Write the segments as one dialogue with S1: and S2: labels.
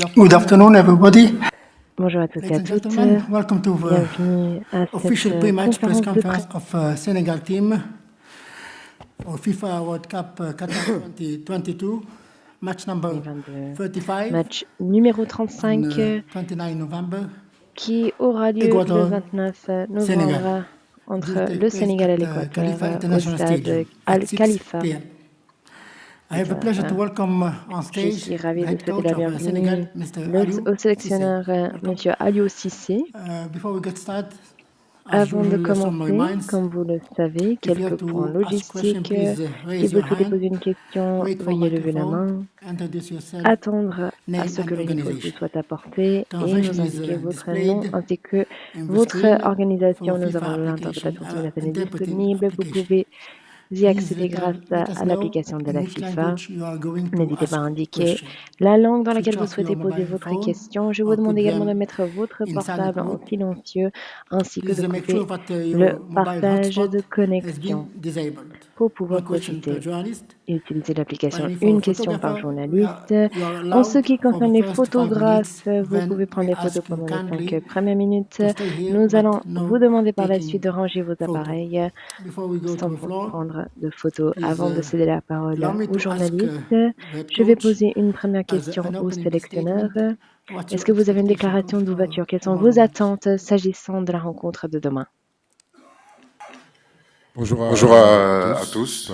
S1: Good afternoon, everybody.
S2: Bonjour à tous et à toutes.
S1: Welcome to
S2: Bienvenue à cette
S1: official pre-match press
S2: conférence de presse.
S1: conference of Senegal team for FIFA World Cup Qatar 2022, match number 35.
S2: Match numéro 35
S1: 29 November,
S2: qui aura lieu le 29 novembre entre le Sénégal et l'Équateur au stade Al-Khalifa.
S1: I have the pleasure to welcome on
S2: Je
S1: stage
S2: suis ravie
S1: the
S2: de
S1: head
S2: souhaiter
S1: coach
S2: la
S1: of
S2: bienvenue
S1: Senegal, Mr. Aliou
S2: au sélectionneur M. Aliou Cissé.
S1: Before we get started,
S2: Avant de commencer, comme vous le savez, quelques points logistiques. Si vous souhaitez poser une question, veuillez lever la main, attendre à ce que le micro vous soit apporté et nous indiquer votre nom ainsi que votre organisation. Nous avons l'interprétation simultanée disponible. Vous pouvez y accéder grâce à l'application de la FIFA. N'hésitez pas à indiquer la langue dans laquelle vous souhaitez poser votre question. Je vous demande également de mettre votre portable en silencieux ainsi que de couper le partage de connexion pour pouvoir profiter et utiliser l'application Une question par journaliste. En ce qui concerne les photographes, vous pouvez prendre des photos pendant les 5 premières minutes. Nous allons vous demander par la suite de ranger vos appareils sans prendre de photos. Avant de céder la parole aux journalistes, je vais poser une première question au sélectionneur. Est-ce que vous avez une déclaration d'ouverture? Quelles sont vos attentes s'agissant de la rencontre de demain?
S3: Bonjour à tous.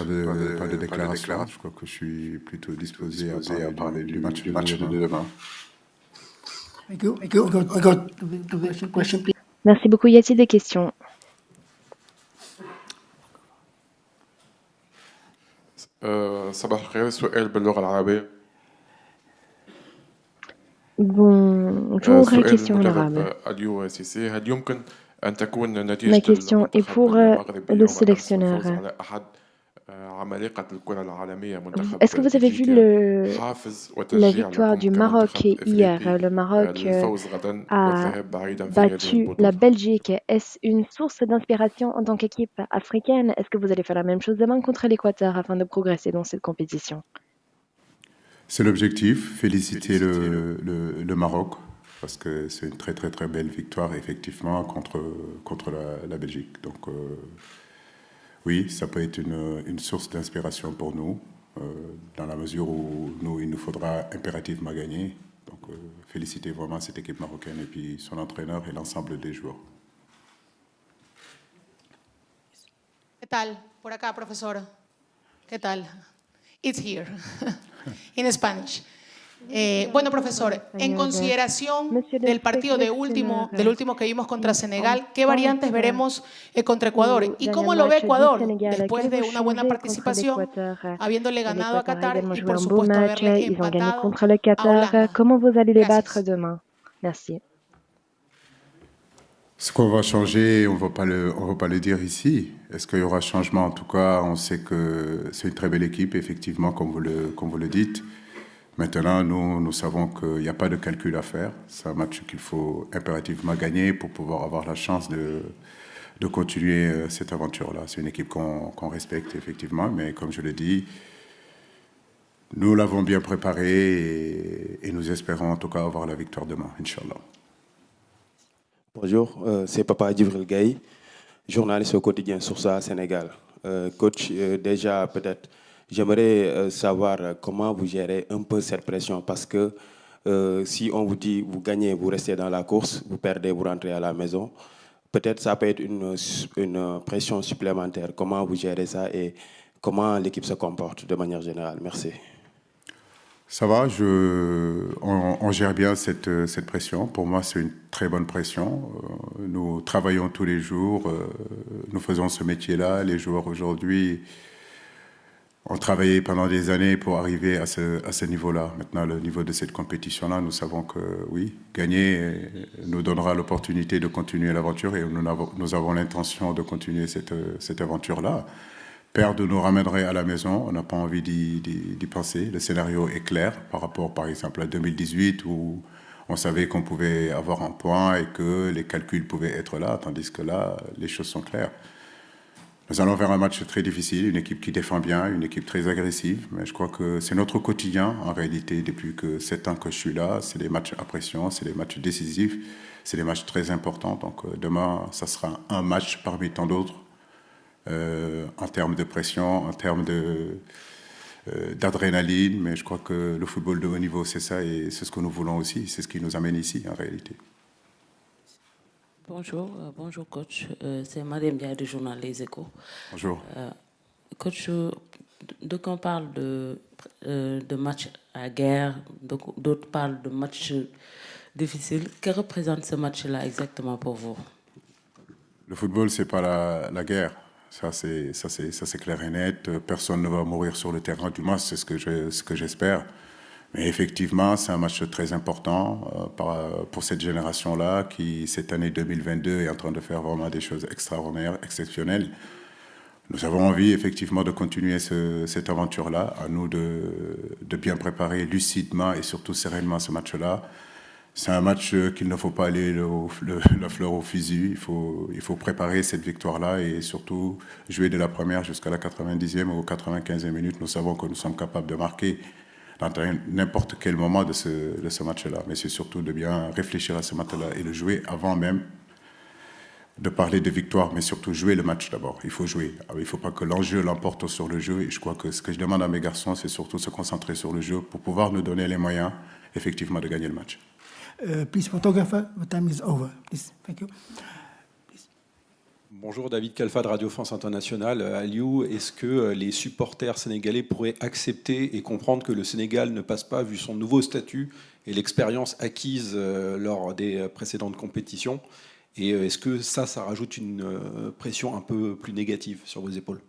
S3: Pas de déclaration. Je crois que je suis plutôt disposé à parler du match de demain.
S2: Merci beaucoup. Y a-t-il des questions?
S4: صباح الخير. سؤال باللغة العربية.
S2: Bonjour, question en arabe.
S4: أليو سيسي، هل يمكن أن تكون
S2: Ma
S4: نتيجة
S2: question est pour le sélectionneur.
S4: على أحد عمالقة الكرة العالمية منتخب
S2: Est-ce que vous avez vu la victoire du Maroc hier? Le Maroc a battu la Belgique. Est-ce une source d'inspiration en tant qu'équipe africaine? Est-ce que vous allez faire la même chose demain contre l'Équateur afin de progresser dans cette compétition?
S3: C'est l'objectif, féliciter le Maroc, parce que c'est une très belle victoire, effectivement, contre la Belgique. Donc, oui, ça peut être une source d'inspiration pour nous, dans la mesure où il nous faudra impérativement gagner. Donc, féliciter vraiment cette équipe marocaine et puis son entraîneur et l'ensemble des joueurs.
S5: ¿Qué tal? Por acá, profesor. ¿Qué tal? It's here, in Spanish. Bueno, profesor, en consideración del partido del último que vimos contra Senegal, ¿qué variantes veremos contra Ecuador? ¿Y cómo lo ve Ecuador después de una buena participación, habiéndole ganado a Qatar y por supuesto haberle empatado a Holanda?
S2: Comment vous allez les battre demain? Merci.
S3: Ce qu'on va changer, on va pas le dire ici. Est-ce qu'il y aura changement? En tout cas, on sait que c'est une très belle équipe, effectivement, comme vous le dites. Maintenant, nous savons qu'il n'y a pas de calcul à faire. C'est un match qu'il faut impérativement gagner pour pouvoir avoir la chance de continuer cette aventure-là. C'est une équipe qu'on respecte, effectivement, mais comme je l'ai dit, nous l'avons bien préparée et nous espérons en tout cas avoir la victoire demain, Inch'Allah.
S6: Bonjour, c'est Papa Djibril Gaye, journaliste au quotidien Source Sénégal. Coach, déjà peut-être, j'aimerais savoir comment vous gérez un peu cette pression parce que si on vous dit vous gagnez, vous restez dans la course, vous perdez, vous rentrez à la maison, peut-être ça peut être une pression supplémentaire. Comment vous gérez ça et comment l'équipe se comporte de manière générale? Merci.
S3: Ça va, on gère bien cette pression. Pour moi, c'est une très bonne pression. Nous travaillons tous les jours, nous faisons ce métier-là. Les joueurs aujourd'hui ont travaillé pendant des années pour arriver à ce niveau-là. Maintenant, le niveau de cette compétition-là, nous savons que oui, gagner nous donnera l'opportunité de continuer l'aventure et nous avons l'intention de continuer cette aventure-là. Perdre nous ramènerait à la maison, on n'a pas envie d'y penser. Le scénario est clair par rapport, par exemple, à 2018 où on savait qu'on pouvait avoir un point et que les calculs pouvaient être là, tandis que là, les choses sont claires. Nous allons vers un match très difficile, une équipe qui défend bien, une équipe très agressive. Mais je crois que c'est notre quotidien, en réalité, depuis que 7 ans que je suis là. C'est des matchs à pression, c'est des matchs décisifs, c'est des matchs très importants. Donc demain, ça sera un match parmi tant d'autres, en termes de pression, en termes d'adrénaline. Mais je crois que le football de haut niveau, c'est ça, et c'est ce que nous voulons aussi. C'est ce qui nous amène ici, en réalité.
S7: Bonjour, bonjour coach. C'est Mariam Dia du journal Les Échos.
S3: Bonjour.
S7: Coach, donc on parle de match à guerre, d'autres parlent de match difficile. Que représente ce match-là exactement pour vous?
S3: Le football, c'est pas la guerre. Ça, c'est clair et net. Personne ne va mourir sur le terrain, du moins, c'est ce que j'espère. Mais effectivement, c'est un match très important pour cette génération-là qui, cette année 2022, est en train de faire vraiment des choses extraordinaires, exceptionnelles. Nous avons envie, effectivement, de continuer cette aventure-là. À nous de bien préparer lucidement et surtout sereinement ce match-là. C'est un match qu'il ne faut pas aller la fleur au fusil. Il faut préparer cette victoire-là et surtout jouer de la première jusqu'à la 90e ou 95e minute. Nous savons que nous sommes capables de marquer dans n'importe quel moment de ce match-là. Mais c'est surtout de bien réfléchir à ce match-là et le jouer avant même de parler de victoire, mais surtout jouer le match d'abord. Il faut jouer. Il ne faut pas que l'enjeu l'emporte sur le jeu. Et je crois que ce que je demande à mes garçons, c'est surtout se concentrer sur le jeu pour pouvoir nous donner les moyens, effectivement, de gagner le match.
S1: Please, photographer, the time is over. Please, thank you.
S8: Bonjour, David Kalfa de Radio France Internationale. Aliou, est-ce que les supporters sénégalais pourraient accepter et comprendre que le Sénégal ne passe pas, vu son nouveau statut et l'expérience acquise lors des précédentes compétitions? Et est-ce que ça rajoute une pression un peu plus négative sur vos épaules?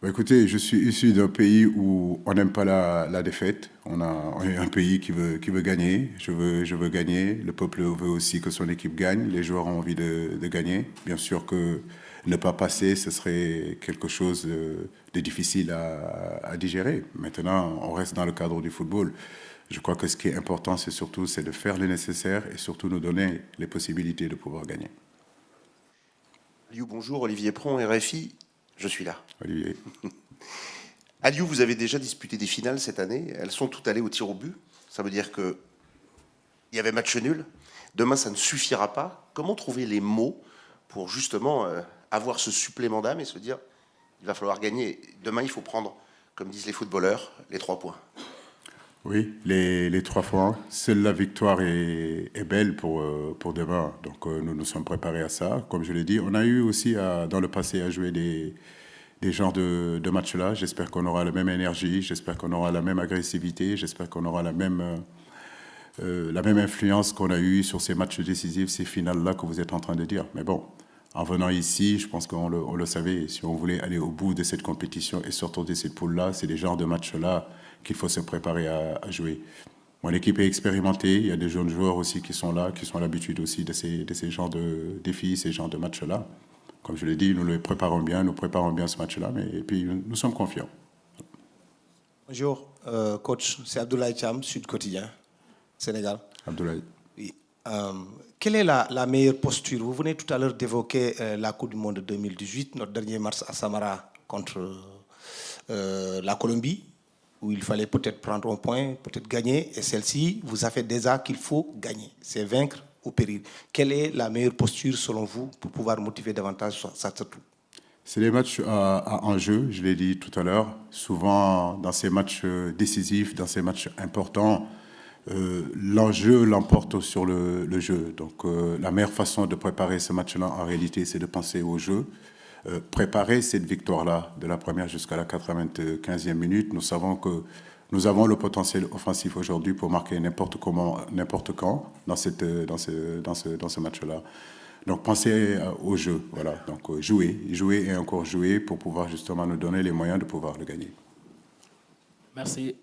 S3: Écoutez, je suis issu d'un pays où on n'aime pas la défaite. On est un pays qui veut gagner. Je veux gagner. Le peuple veut aussi que son équipe gagne. Les joueurs ont envie de gagner. Bien sûr que ne pas passer, ce serait quelque chose de difficile à digérer. Maintenant, on reste dans le cadre du football. Je crois que ce qui est important, c'est de faire le nécessaire et surtout nous donner les possibilités de pouvoir gagner.
S9: Aliou, bonjour. Olivier Pron, RFI. Je suis là.
S3: Olivier.
S9: Aliou, vous avez déjà disputé des finales cette année. Elles sont toutes allées au tir au but. Ça veut dire qu'il y avait match nul. Demain, ça ne suffira pas. Comment trouver les mots pour justement avoir ce supplément d'âme et se dire il va falloir gagner. Demain, il faut prendre, comme disent les footballeurs, les 3 points.
S3: Oui, les 3 points. Seule la victoire est belle pour demain. Donc nous nous sommes préparés à ça. Comme je l'ai dit, on a eu aussi dans le passé à jouer des genres de matchs-là. J'espère qu'on aura la même énergie, j'espère qu'on aura la même agressivité, j'espère qu'on aura la même influence qu'on a eue sur ces matchs décisifs, ces finales-là que vous êtes en train de dire. Mais bon, en venant ici, je pense qu'on le savait. Si on voulait aller au bout de cette compétition et sortir de cette poule-là, c'est des genres de matchs-là qu'il faut se préparer à jouer. Mon équipe est expérimentée, il y a des jeunes joueurs aussi qui sont là, qui sont à l'habitude aussi de ces genres de défis, ces genres de matchs-là. Comme je l'ai dit, nous préparons bien ce match-là, et puis nous sommes confiants.
S10: Bonjour, coach, c'est Abdoulaye Cham, Sud Quotidien, Sénégal.
S3: Abdoulaye.
S10: Oui. Quelle est la meilleure posture? Vous venez tout à l'heure d'évoquer la Coupe du Monde 2018, notre dernier match à Samara contre la Colombie, où il fallait peut-être prendre un point, peut-être gagner. Et celle-ci vous a fait déjà qu'il faut gagner. C'est vaincre ou périr. Quelle est la meilleure posture selon vous pour pouvoir motiver davantage ça?
S3: C'est des matchs à enjeu, je l'ai dit tout à l'heure. Souvent, dans ces matchs décisifs, dans ces matchs importants, l'enjeu l'emporte sur le jeu. Donc la meilleure façon de préparer ce match-là, en réalité, c'est de penser au jeu. Préparer cette victoire-là, de la première jusqu'à la 95e minute. Nous savons que nous avons le potentiel offensif aujourd'hui pour marquer n'importe comment, n'importe quand dans ce match-là. Donc penser au jeu, voilà. Donc jouer et encore jouer pour pouvoir justement nous donner les moyens de pouvoir le gagner.
S11: Merci.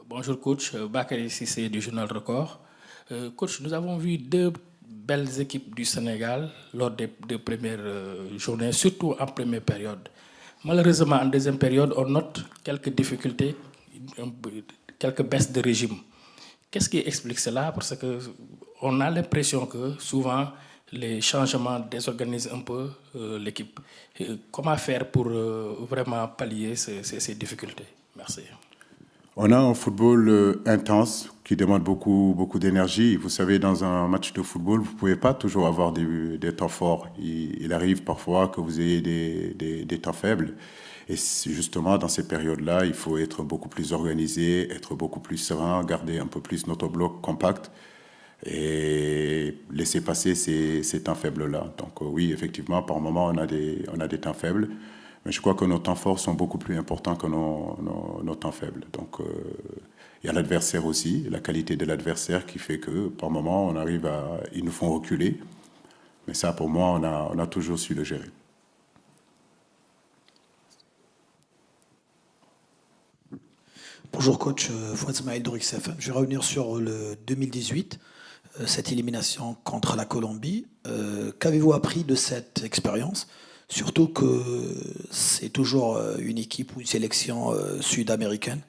S11: Bonjour coach, Bakary Cissé du Journal Record. Coach, nous avons vu 2 belles équipes du Sénégal lors des 2 premières journées, surtout en première période. Malheureusement, en deuxième période, on note quelques difficultés, quelques baisses de régime. Qu'est-ce qui explique cela? Parce qu'on a l'impression que souvent, les changements désorganisent un peu l'équipe. Comment faire pour vraiment pallier ces difficultés? Merci.
S3: On a un football intense qui demande beaucoup d'énergie. Vous savez, dans un match de football, vous ne pouvez pas toujours avoir des temps forts. Il arrive parfois que vous ayez des temps faibles. Et justement, dans ces périodes-là, il faut être beaucoup plus organisé, être beaucoup plus serein, garder un peu plus notre bloc compact et laisser passer ces temps faibles-là. Donc oui, effectivement, par moment, on a des temps faibles. Mais je crois que nos temps forts sont beaucoup plus importants que nos temps faibles. Donc, il y a l'adversaire aussi, la qualité de l'adversaire qui fait que, par moment, ils nous font reculer. Mais ça, pour moi, on a toujours su le gérer.
S12: Bonjour coach, Fouad Smaïl d'Orix FM. Je vais revenir sur le 2018, cette élimination contre la Colombie. Qu'avez-vous appris de cette expérience? Surtout que c'est toujours une équipe ou une sélection sud-américaine.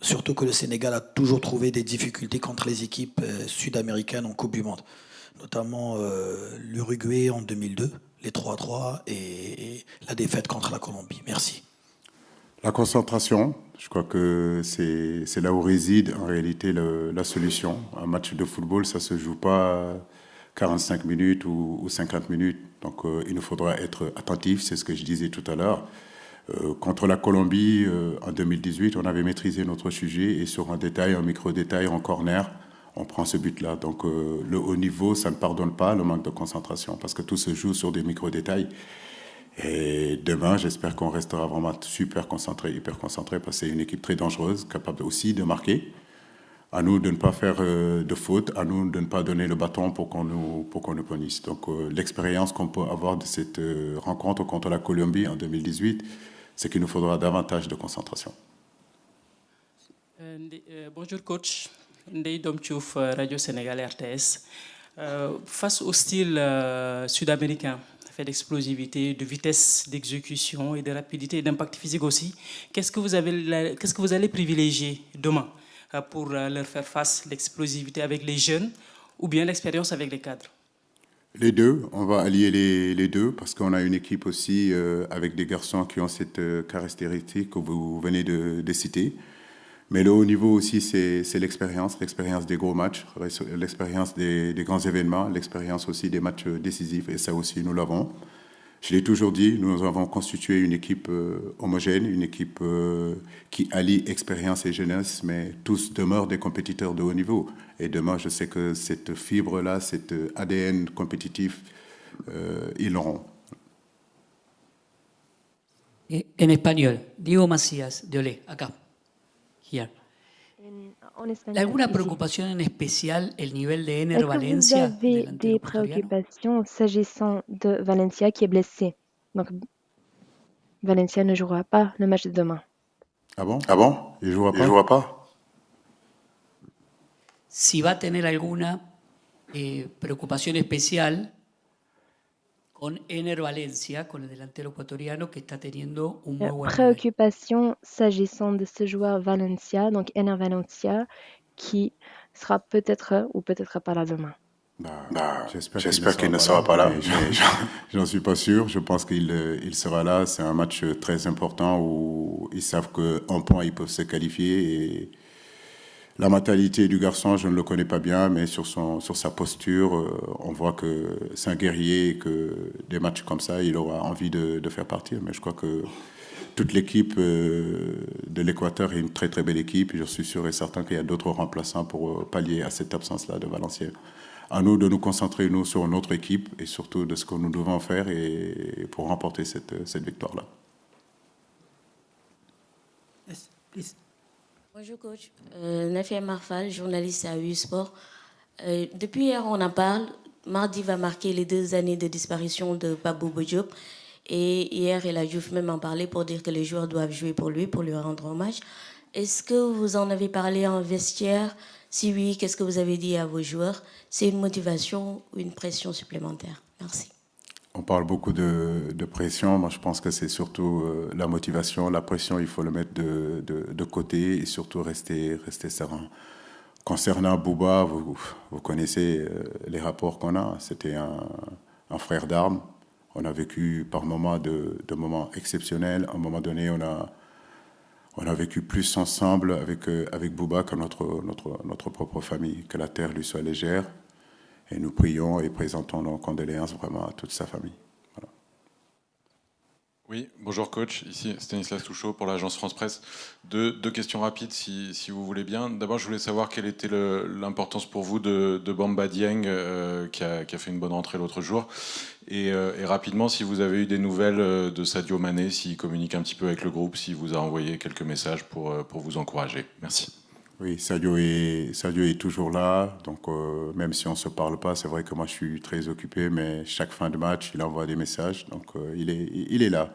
S12: Surtout que le Sénégal a toujours trouvé des difficultés contre les équipes sud-américaines en Coupe du Monde. Notamment l'Uruguay en 2002, les 3-3 et la défaite contre la Colombie. Merci.
S3: La concentration, je crois que c'est là où réside en réalité la solution. Un match de football, ça ne se joue pas 45 minutes ou 50 minutes. Donc il nous faudra être attentif, c'est ce que je disais tout à l'heure. Contre la Colombie, en 2018, on avait maîtrisé notre sujet et sur un micro-détail, en corner, on prend ce but-là. Donc le haut niveau, ça ne pardonne pas le manque de concentration parce que tout se joue sur des micro-détails. Et demain, j'espère qu'on restera vraiment super concentré, hyper concentré, parce que c'est une équipe très dangereuse, capable aussi de marquer. À nous de ne pas faire de faute, à nous de ne pas donner le bâton pour qu'on nous punisse. Donc l'expérience qu'on peut avoir de cette rencontre contre la Colombie en 2018, c'est qu'il nous faudra davantage de concentration.
S13: Bonjour coach, Ndeye Domtiouf, Radio Sénégal RTS. Face au style sud-américain, fait d'explosivité, de vitesse d'exécution et de rapidité et d'impact physique aussi, qu'est-ce que vous allez privilégier demain pour leur faire face, l'explosivité avec les jeunes ou bien l'expérience avec les cadres?
S3: Les deux, on va allier les deux parce qu'on a une équipe aussi avec des garçons qui ont cette caractéristique que vous venez de citer. Mais le haut niveau aussi, c'est l'expérience des gros matchs, l'expérience des grands événements, l'expérience aussi des matchs décisifs, et ça aussi, nous l'avons. Je l'ai toujours dit, nous avons constitué une équipe homogène, une équipe qui allie expérience et jeunesse, mais tous demeurent des compétiteurs de haut niveau. Et demain, je sais que cette fibre-là, cet ADN compétitif, ils l'auront.
S14: En espagnol, Diego Macías, de Olé, acá. Here. ¿Alguna preocupación en especial el nivel de Ener Valencia?
S2: Est-ce que vous avez des préoccupations s'agissant de Valencia qui est blessé? Donc, Valencia ne jouera pas le match de demain.
S3: Ah bon? Il ne jouera pas?
S14: Si va a tener alguna preocupación especial con Ener Valencia, con el delantero ecuatoriano que está teniendo un muy buen nivel.
S2: Préoccupation s'agissant de ce joueur Valencia, donc Ener Valencia, qui sera peut-être ou peut-être pas là demain.
S3: J'espère qu'il ne sera pas là. J'en suis pas sûr. Je pense qu'il sera là. C'est un match très important où ils savent qu'en point, ils peuvent se qualifier. Et la mentalité du garçon, je ne le connais pas bien, mais sur sa posture, on voit que c'est un guerrier et que des matchs comme ça, il aura envie de faire partir. Mais je crois que toute l'équipe de l'Équateur est une très très belle équipe. Et je suis sûr et certain qu'il y a d'autres remplaçants pour pallier à cette absence-là de Valencia. À nous de nous concentrer, nous, sur notre équipe et surtout de ce que nous devons faire et pour remporter cette victoire-là.
S1: Yes, please.
S7: Bonjour coach, Nafia Marfal, journaliste à U-Sport. Depuis hier, on en parle. Mardi va marquer les 2 années de disparition de Pape Bouba Diop. Et hier, El Hadji Diouf même en parlait pour dire que les joueurs doivent jouer pour lui rendre hommage. Est-ce que vous en avez parlé en vestiaire? Si oui, qu'est-ce que vous avez dit à vos joueurs? C'est une motivation ou une pression supplémentaire? Merci.
S3: On parle beaucoup de pression. Moi, je pense que c'est surtout la motivation. La pression, il faut le mettre de côté et surtout rester serein. Concernant Bouba, vous connaissez les rapports qu'on a. C'était un frère d'armes. On a vécu par moments de moments exceptionnels. À un moment donné, on a vécu plus ensemble avec Bouba que notre propre famille. Que la terre lui soit légère. Et nous prions et présentons nos condoléances vraiment à toute sa famille. Voilà.
S4: Oui, bonjour coach, ici Stanislas Touchot pour l'agence France Presse. Deux questions rapides si vous voulez bien. D'abord, je voulais savoir quelle était l'importance pour vous de Bamba Dieng qui a fait une bonne rentrée l'autre jour. Et rapidement, si vous avez eu des nouvelles de Sadio Mané, s'il communique un petit peu avec le groupe, s'il vous a envoyé quelques messages pour vous encourager. Merci.
S3: Oui, Sadio est toujours là, donc même si on ne se parle pas, c'est vrai que moi je suis très occupé, mais chaque fin de match, il envoie des messages, donc il est là.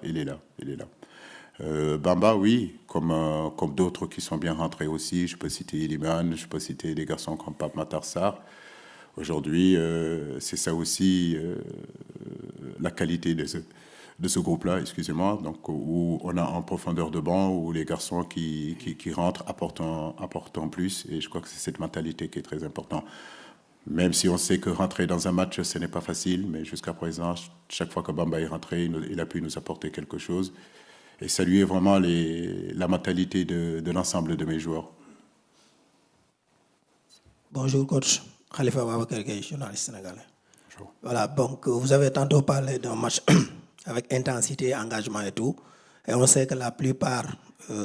S3: Bamba, oui, comme d'autres qui sont bien rentrés aussi, je peux citer Iliman, je peux citer des garçons comme Pape Matar Sarr. Aujourd'hui, c'est ça aussi la qualité de ce groupe-là, excusez-moi, donc où on a en profondeur de banc, où les garçons qui rentrent apportent plus, et je crois que c'est cette mentalité qui est très importante. Même si on sait que rentrer dans un match, ce n'est pas facile, mais jusqu'à présent, chaque fois que Bamba est rentré, il a pu nous apporter quelque chose, et saluer vraiment la mentalité de l'ensemble de mes joueurs.
S12: Bonjour coach, Khalifa Babacar Gueye, journaliste sénégalais. Bonjour. Voilà, donc vous avez tantôt parlé d'un match avec intensité, engagement et tout. Et on sait que la plupart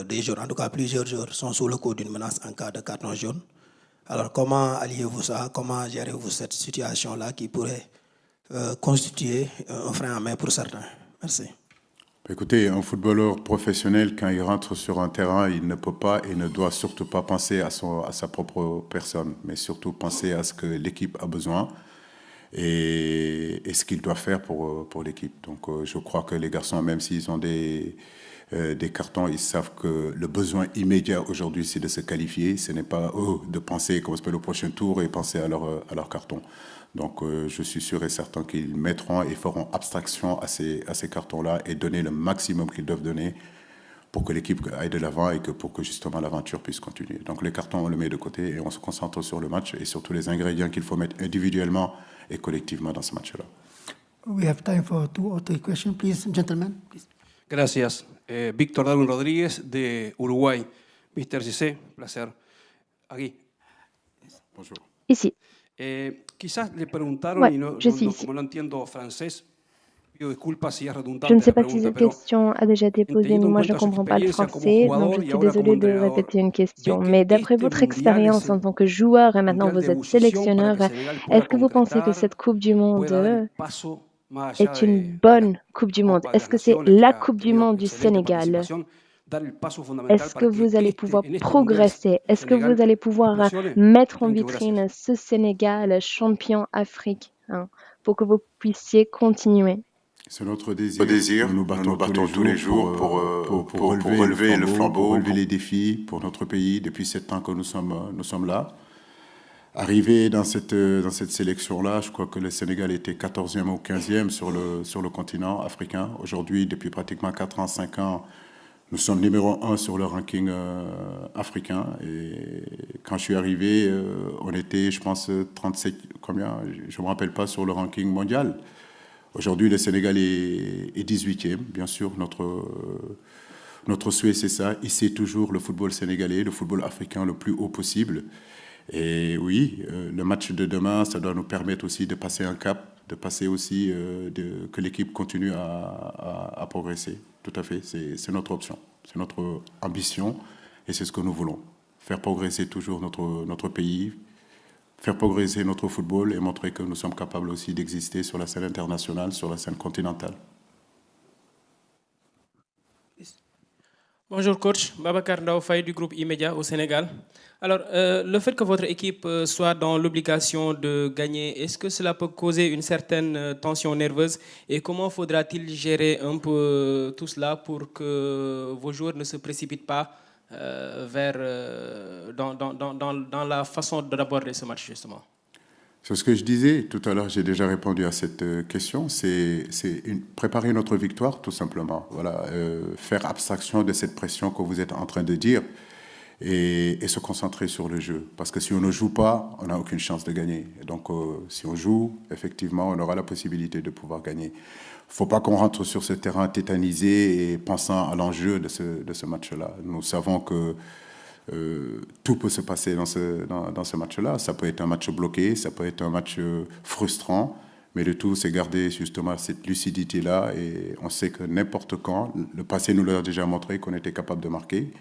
S12: des joueurs, en tout cas plusieurs joueurs, sont sous le coup d'une menace en cas de carton jaune. Alors comment alliez-vous ça? Comment gérez-vous cette situation-là qui pourrait constituer un frein à main pour certains? Merci.
S3: Écoutez, un footballeur professionnel, quand il rentre sur un terrain, il ne peut pas et ne doit surtout pas penser à sa propre personne, mais surtout penser à ce que l'équipe a besoin et ce qu'il doit faire pour l'équipe. Donc je crois que les garçons, même s'ils ont des cartons, ils savent que le besoin immédiat aujourd'hui, c'est de se qualifier. Ce n'est pas de penser comment se fait le prochain tour et penser à leur carton. Donc je suis sûr et certain qu'ils mettront et feront abstraction à ces cartons-là et donner le maximum qu'ils doivent donner pour que l'équipe aille de l'avant et pour que justement l'aventure puisse continuer. Donc les cartons, on le met de côté et on se concentre sur le match et sur tous les ingrédients qu'il faut mettre individuellement et collectivement dans ce match-là.
S1: We have time for 2 or 3 questions, please, gentlemen. Please.
S15: Gracias. Víctor Darwin Rodríguez de Uruguay. Mr. Cissé, placer. Aquí.
S3: Bonjour.
S2: Ici.
S15: Quizás le preguntaron,
S2: ouais,
S15: y no, como no entiendo francés, pido disculpas si es redundante.
S2: Je ne sais pas si cette question a déjà été posée, mais moi je ne comprends pas le français, donc je suis désolée de répéter une question. Mais d'après votre expérience en tant que joueur et maintenant vous êtes sélectionneur, est-ce que vous pensez que cette Coupe du Monde est une bonne Coupe du Monde? Est-ce que c'est la Coupe du Monde du Sénégal? Est-ce que vous allez pouvoir progresser? Est-ce que vous allez pouvoir mettre en vitrine ce Sénégal champion africain pour que vous puissiez continuer?
S3: C'est notre désir. Nous battons tous les jours pour relever le flambeau, relever les défis pour notre pays. Depuis 7 ans que nous sommes là. Arrivé dans cette sélection-là, je crois que le Sénégal était 14e ou 15e sur le continent africain. Aujourd'hui, depuis pratiquement 4 ans, 5 ans, nous sommes numéro 1 sur le ranking africain. Et quand je suis arrivé, on était, je pense, 37, combien? Je ne me rappelle pas, sur le ranking mondial. Aujourd'hui, le Sénégal est 18e. Bien sûr, notre souhait, c'est ça. Hisser toujours le football sénégalais, le football africain le plus haut possible. Et oui, le match de demain, ça doit nous permettre aussi de passer un cap, de passer aussi, que l'équipe continue à progresser. Tout à fait, c'est notre option, c'est notre ambition et c'est ce que nous voulons. Faire progresser toujours notre pays, faire progresser notre football et montrer que nous sommes capables aussi d'exister sur la scène internationale, sur la scène continentale.
S16: Bonjour coach, Babacar Ndao Faye du groupe E-Media au Sénégal. Alors, le fait que votre équipe soit dans l'obligation de gagner, est-ce que cela peut causer une certaine tension nerveuse? Et comment faudra-t-il gérer un peu tout cela pour que vos joueurs ne se précipitent pas dans la façon d'aborder ce match, justement?
S3: C'est ce que je disais tout à l'heure, j'ai déjà répondu à cette question, c'est préparer notre victoire tout simplement. Voilà, faire abstraction de cette pression que vous êtes en train de dire et se concentrer sur le jeu. Parce que si on ne joue pas, on n'a aucune chance de gagner. Et donc, si on joue, effectivement, on aura la possibilité de pouvoir gagner. Il ne faut pas qu'on rentre sur ce terrain tétanisé et pensant à l'enjeu de ce match-là. Nous savons que tout peut se passer dans ce match-là. Ça peut être un match bloqué, ça peut être un match frustrant, mais le tout, c'est garder justement cette lucidité-là. Et on sait que n'importe quand, le passé nous l'a déjà montré qu'on était capable de marquer.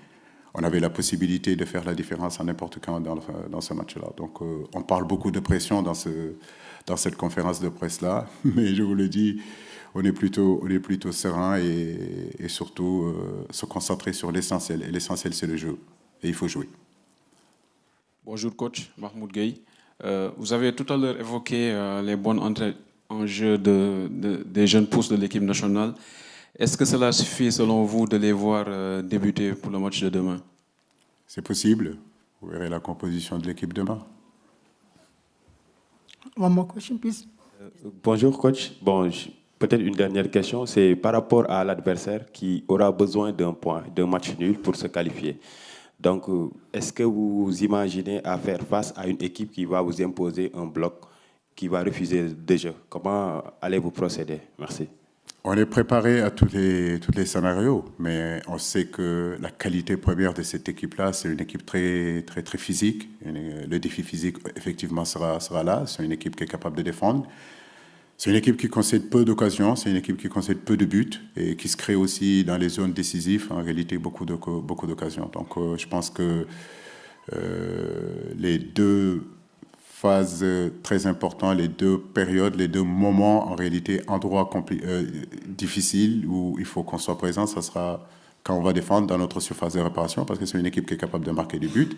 S3: On avait la possibilité de faire la différence à n'importe quand dans ce match-là. Donc, on parle beaucoup de pression dans cette conférence de presse-là, mais je vous le dis, on est plutôt serein et surtout se concentrer sur l'essentiel. Et l'essentiel, c'est le jeu. Et il faut jouer.
S15: Bonjour, coach Mahmoud Gueye. Vous avez tout à l'heure évoqué les bonnes entrées en jeu des jeunes pousses de l'équipe nationale. Est-ce que cela suffit, selon vous, de les voir débuter pour le match de demain?
S3: C'est possible. Vous verrez la composition de l'équipe demain.
S1: One more question, please.
S6: Bonjour, coach. Bon, peut-être une dernière question. C'est par rapport à l'adversaire qui aura besoin d'un match nul pour se qualifier. Donc, est-ce que vous imaginez à faire face à une équipe qui va vous imposer un bloc, qui va refuser des jeux? Comment allez-vous procéder? Merci.
S3: On est préparé à tous les scénarios, mais on sait que la qualité première de cette équipe-là, c'est une équipe très, très, très physique. Le défi physique, effectivement, sera là. C'est une équipe qui est capable de défendre. C'est une équipe qui concède peu d'occasions, c'est une équipe qui concède peu de buts et qui se crée aussi dans les zones décisives, en réalité, beaucoup d'occasions. Donc, je pense que les deux phases très importantes, les deux périodes, les deux moments, en réalité, endroits difficiles où il faut qu'on soit présent, ça sera quand on va défendre dans notre surface de réparation, parce que c'est une équipe qui est capable de marquer des buts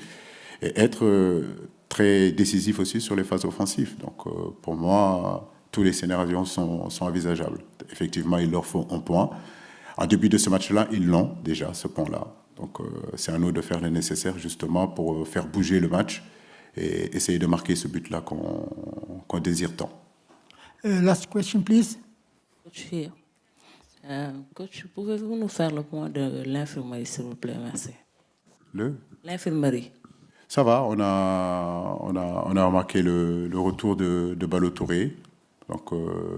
S3: et être très décisif aussi sur les phases offensives. Donc, pour moi, tous les scénarios sont envisageables. Effectivement, il leur faut un point. En début de ce match-là, ils l'ont déjà, ce point-là. Donc, c'est à nous de faire le nécessaire, justement, pour faire bouger le match et essayer de marquer ce but-là qu'on désire tant.
S1: Last question, please.
S7: Coach, coach, pouvez-vous nous faire le point de l'infirmerie, s'il vous plaît? Merci. L'infirmerie.
S3: Ça va, on a remarqué le retour de Ballo Touré. Donc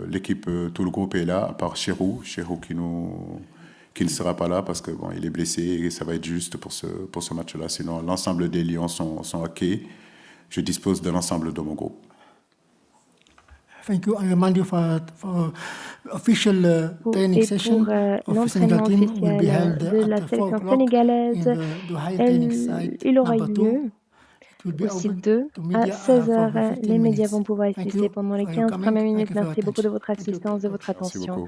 S3: l'équipe, tout le groupe est là, à part Chérou qui ne sera pas là parce que bon, il est blessé et ça va être juste pour ce match-là. Sinon, l'ensemble des Lions sont OK. Je dispose de l'ensemble de mon groupe.
S1: Thank you. I remind you for official training session of Senegal team will be held at 4 o'clock in the high training site number 2.
S2: Au site 2, à 16h, les médias vont pouvoir assister pendant les 15 premières minutes. Merci beaucoup de votre assistance, de votre attention.